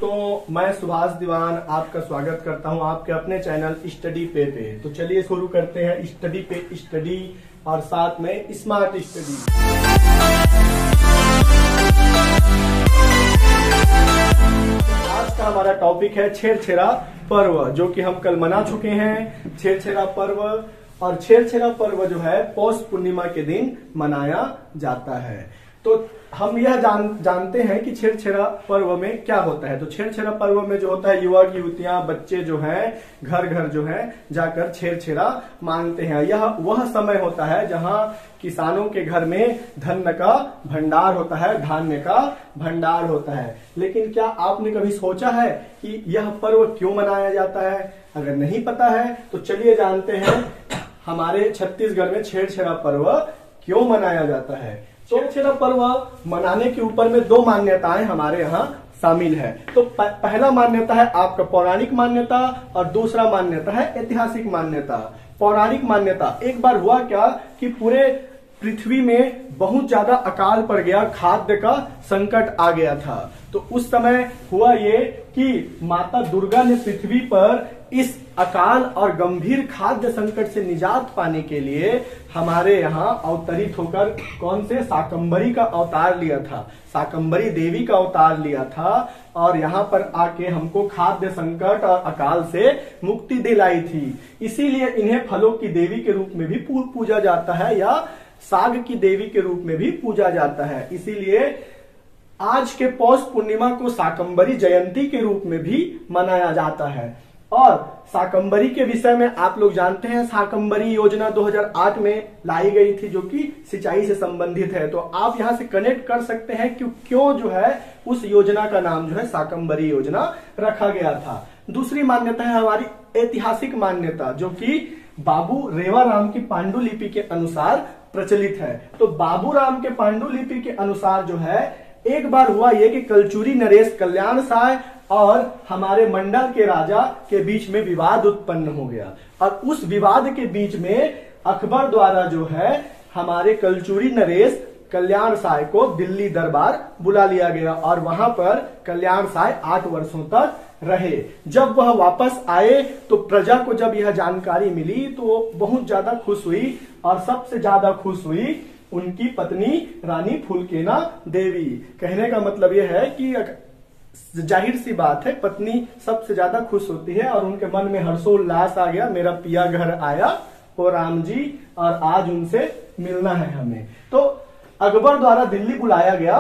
दोस्तों, मैं सुभाष दीवान आपका स्वागत करता हूं आपके अपने चैनल स्टडी पे। तो चलिए शुरू करते हैं स्टडी पे स्टडी और साथ में स्मार्ट स्टडी। आज का हमारा टॉपिक है छेरछेरा पर्व, जो कि हम कल मना चुके हैं। छेरछेरा पर्व और छेरछेरा पर्व जो है पौष पूर्णिमा के दिन मनाया जाता है। तो हम यह जानते हैं कि छेरछेरा पर्व में क्या होता है। तो छेरछेरा पर्व में जो होता है, युवक युवतियां बच्चे जो हैं घर घर जो है जाकर छेरछेरा मांगते हैं। यह वह समय होता है जहां किसानों के घर में धन का भंडार होता है, धान्य का भंडार होता है। लेकिन क्या आपने कभी सोचा है कि यह पर्व क्यों मनाया जाता है? अगर नहीं पता है तो चलिए जानते हैं हमारे छत्तीसगढ़ में छेरछेरा पर्व क्यों मनाया जाता है। छेरछेरा पर्व मनाने के ऊपर में दो मान्यताएं हमारे यहाँ शामिल है। तो पहला मान्यता है आपका पौराणिक मान्यता और दूसरा मान्यता है ऐतिहासिक मान्यता। पौराणिक मान्यता, एक बार हुआ क्या कि पूरे पृथ्वी में बहुत ज्यादा अकाल पड़ गया, खाद्य का संकट आ गया था। तो उस समय हुआ ये कि माता दुर्गा ने पृथ्वी पर इस अकाल और गंभीर खाद्य संकट से निजात पाने के लिए हमारे यहाँ अवतरित होकर कौन से शाकंभरी का अवतार लिया था, शाकंभरी देवी का अवतार लिया था और यहाँ पर आके हमको खाद्य संकट और अकाल से मुक्ति दिलाई थी। इसीलिए इन्हें फलों की देवी के रूप में भी पूजा जाता है या साग की देवी के रूप में भी पूजा जाता है। इसीलिए आज के पौष पूर्णिमा को शाकंभरी जयंती के रूप में भी मनाया जाता है। और शाकंभरी के विषय में आप लोग जानते हैं, शाकंभरी योजना 2008 में लाई गई थी, जो कि सिंचाई से संबंधित है। तो आप यहां से कनेक्ट कर सकते हैं कि क्यों जो है उस योजना का नाम जो है शाकंभरी योजना रखा गया था। दूसरी मान्यता है हमारी ऐतिहासिक मान्यता, जो कि बाबू रेवाराम की पांडुलिपि के अनुसार प्रचलित है। तो बाबू राम के पांडुलिपि के अनुसार जो है एक बार हुआ ये कि कलचुरी नरेश कल्याण साय और हमारे मंडल के राजा के बीच में विवाद उत्पन्न हो गया और उस विवाद के बीच में अकबर द्वारा जो है हमारे कलचुरी नरेश कल्याण साय को दिल्ली दरबार बुला लिया गया और वहां पर कल्याण साय 8 वर्षों तक रहे। जब वह वापस आए तो प्रजा को जब यह जानकारी मिली तो बहुत ज्यादा खुश हुई और सबसे ज्यादा खुश हुई उनकी पत्नी रानी फुलकेना देवी। कहने का मतलब यह है कि जाहिर सी बात है, पत्नी सबसे ज्यादा खुश होती है और उनके मन में हर्षोल्लास आ गया, मेरा पिया घर आया ओ राम जी और आज उनसे मिलना है हमें। तो अकबर द्वारा दिल्ली बुलाया गया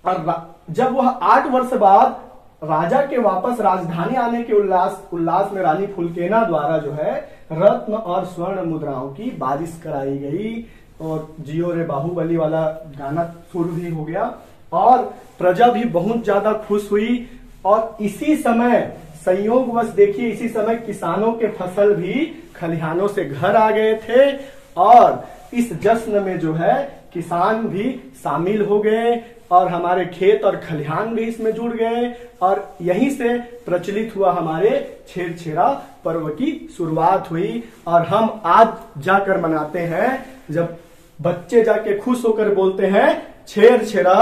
और जब वह 8 वर्ष बाद राजा के वापस राजधानी आने के उल्लास में रानी फुलकेना द्वारा जो है रत्न और स्वर्ण मुद्राओं की बारिश कराई गई और जियो रे बाहुबली वाला गाना शुरू भी हो गया और प्रजा भी बहुत ज्यादा खुश हुई। और इसी समय संयोगवश देखिए, इसी समय किसानों के फसल भी खलिहानों से घर आ गए थे और इस जश्न में जो है किसान भी शामिल हो गए और हमारे खेत और खलिहान भी इसमें जुड़ गए और यहीं से प्रचलित हुआ हमारे छेरछेरा पर्व की शुरुआत हुई। और हम आज जाकर मनाते हैं जब बच्चे जाके खुश होकर बोलते हैं छेरछेरा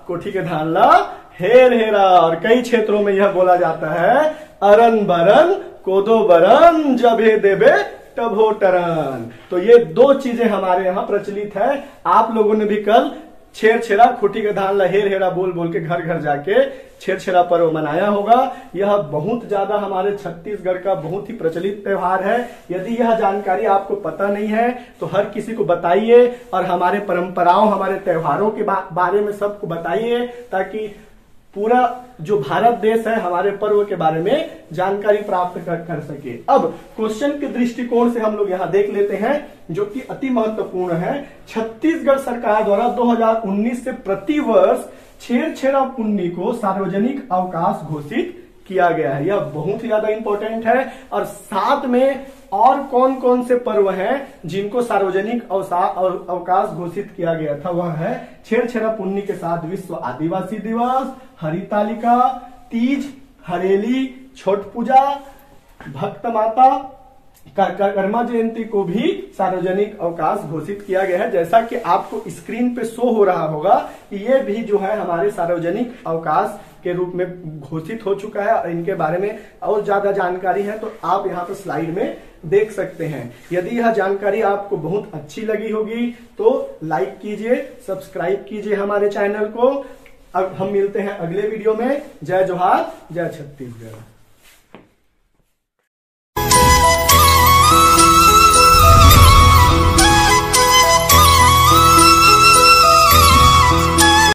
कोठी के धान ला हेर हेरा। और कई क्षेत्रों में यह बोला जाता है अरन बरन कोदो बरन जबे देबे टभो टरन। तो ये दो चीजें हमारे यहाँ प्रचलित है। आप लोगों ने भी कल छेरछेरा खुटी के धान ला हेर हेरा बोल बोल के घर घर जाके छेरछेरा पर्व मनाया होगा। यह बहुत ज्यादा हमारे छत्तीसगढ़ का बहुत ही प्रचलित त्योहार है। यदि यह जानकारी आपको पता नहीं है तो हर किसी को बताइए और हमारे परंपराओं, हमारे त्योहारों के बारे में सबको बताइए, ताकि पूरा जो भारत देश है हमारे पर्व के बारे में जानकारी प्राप्त कर सके। अब क्वेश्चन के दृष्टिकोण से हम लोग यहाँ देख लेते हैं, जो कि अति महत्वपूर्ण है। छत्तीसगढ़ सरकार द्वारा 2019 से प्रति वर्ष छेरछेरा पुन्नी को सार्वजनिक अवकाश घोषित किया गया है। यह बहुत ही ज्यादा इंपॉर्टेंट है। और साथ में और कौन कौन से पर्व हैं जिनको सार्वजनिक अवकाश घोषित किया गया था, वह है छेरछेरा पुन्नी के साथ विश्व आदिवासी दिवस, हरितालिका, तीज, हरेली, छठ पूजा, भक्त माता कर्मा जयंती को भी सार्वजनिक अवकाश घोषित किया गया है। जैसा कि आपको स्क्रीन पे शो हो रहा होगा कि ये भी जो है हमारे सार्वजनिक अवकाश के रूप में घोषित हो चुका है और इनके बारे में और ज्यादा जानकारी है तो आप यहाँ पर स्लाइड में देख सकते हैं। यदि यह जानकारी आपको बहुत अच्छी लगी होगी तो लाइक कीजिए, सब्सक्राइब कीजिए हमारे चैनल को। अब हम मिलते हैं अगले वीडियो में। जय जोहार, जय छत्तीसगढ़।